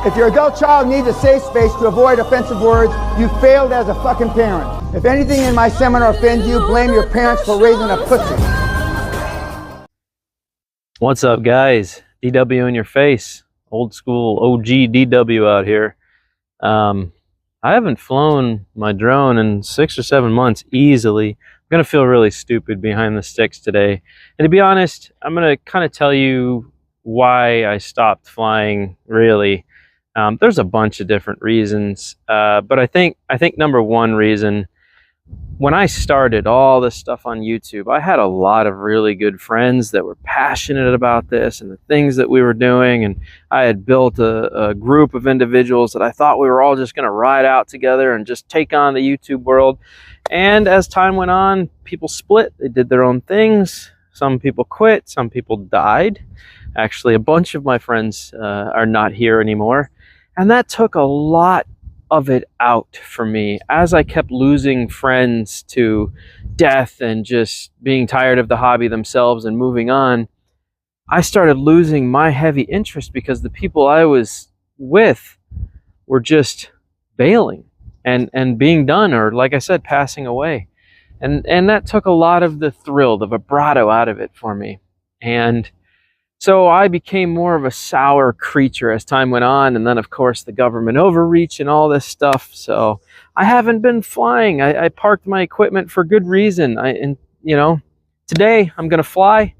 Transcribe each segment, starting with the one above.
If your adult child needs a safe space to avoid offensive words, you failed as a fucking parent. If anything in my seminar offends you, blame your parents for raising a pussy. What's up, guys? DW in your face. Old school OG DW out here. I haven't flown my drone in 6 or 7 months easily. I'm gonna feel really stupid behind the sticks today. And to be honest, I'm gonna kind of tell you why I stopped flying, really. There's a bunch of different reasons, but I think number one reason, when I started all this stuff on YouTube, I had a lot of really good friends that were passionate about this and the things that we were doing, and I had built a group of individuals that I thought we were all just going to ride out together and just take on the YouTube world. And as time went on, people split. They did their own things. Some people quit. Some people died. Actually, a bunch of my friends are not here anymore. And that took a lot of it out for me as I kept losing friends to death and just being tired of the hobby themselves and moving on. I started losing my heavy interest because the people I was with were just bailing and being done, or like I said, passing away. And that took a lot of the thrill, the vibrato out of it for me. And so I became more of a sour creature as time went on, and then of course the government overreach and all this stuff. So I haven't been flying. I parked my equipment for good reason. And you know, today I'm gonna fly.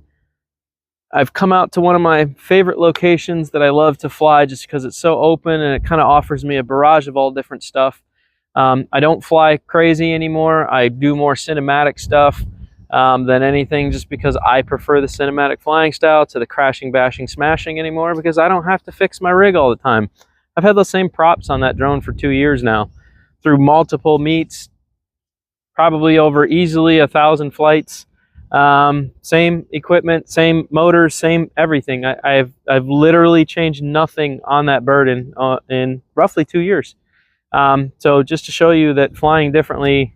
I've come out to one of my favorite locations that I love to fly just because it's so open and it kind of offers me a barrage of all different stuff. I don't fly crazy anymore. I do more cinematic stuff than anything, just because I prefer the cinematic flying style to the crashing, bashing, smashing anymore, because I don't have to fix my rig all the time. I've had those same props on that drone for 2 years now, through multiple meets, probably over easily 1,000 flights. Same equipment, same motors, same everything. I've literally changed nothing on that bird in roughly 2 years. So just to show you that flying differently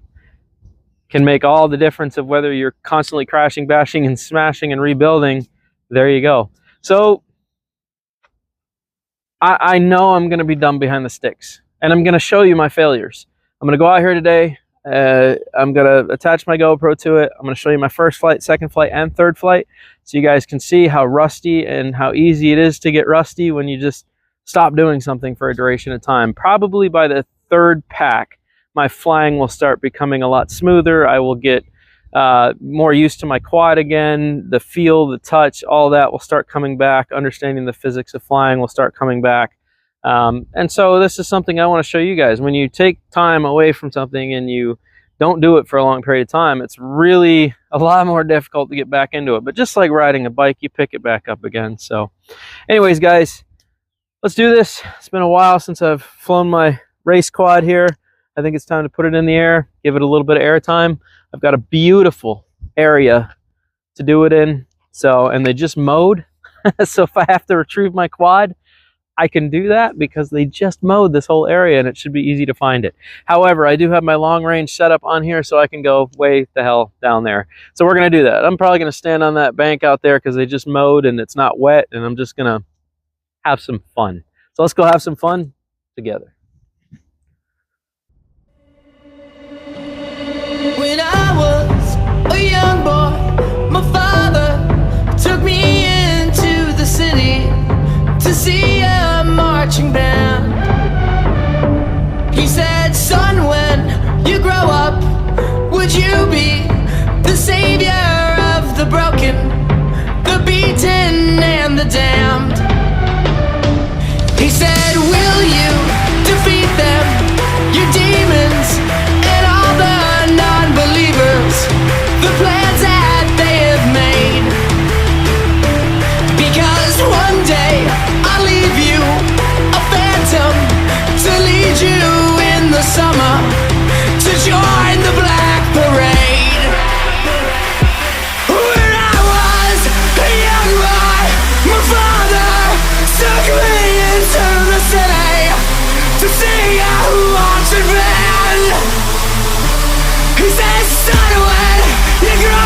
can make all the difference of whether you're constantly crashing, bashing, and smashing and rebuilding. There you go. So I know I'm going to be dumb behind the sticks, and I'm going to show you my failures. I'm going to go out here today. I'm going to attach my GoPro to it. I'm going to show you my first flight, second flight, and third flight, so you guys can see how rusty and how easy it is to get rusty when you just stop doing something for a duration of time. Probably by the third pack, my flying will start becoming a lot smoother. I will get more used to my quad again. The feel, the touch, all that will start coming back. Understanding the physics of flying will start coming back. And so this is something I want to show you guys. When you take time away from something and you don't do it for a long period of time, it's really a lot more difficult to get back into it. But just like riding a bike, you pick it back up again. So anyways, guys, let's do this. It's been a while since I've flown my race quad here. I think it's time to put it in the air, give it a little bit of air time. I've got a beautiful area to do it in. So, and they just mowed. So if I have to retrieve my quad, I can do that because they just mowed this whole area and it should be easy to find it. However, I do have my long range set up on here so I can go way the hell down there. So we're going to do that. I'm probably going to stand on that bank out there because they just mowed and it's not wet, and I'm just going to have some fun. So let's go have some fun together. When I was a young boy, my father took me into the city to see a marching band. He said, son, when you grow up, would you be the savior of the broken, the beaten, and the damned? He said, will you defeat them, your demons, and all the non-believers, the plans that they have made? Because one day I'll leave you a phantom to lead you in the summer to join the Black Parade. When I was a young boy, my father took me into the city to see a marching band. He said, son, when you grow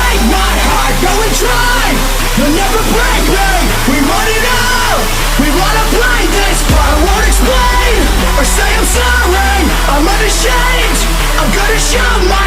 break my heart, go and try. You'll never break me, we want it all. We wanna play this, but I won't explain or say I'm sorry. I'm unashamed, I'm gonna show my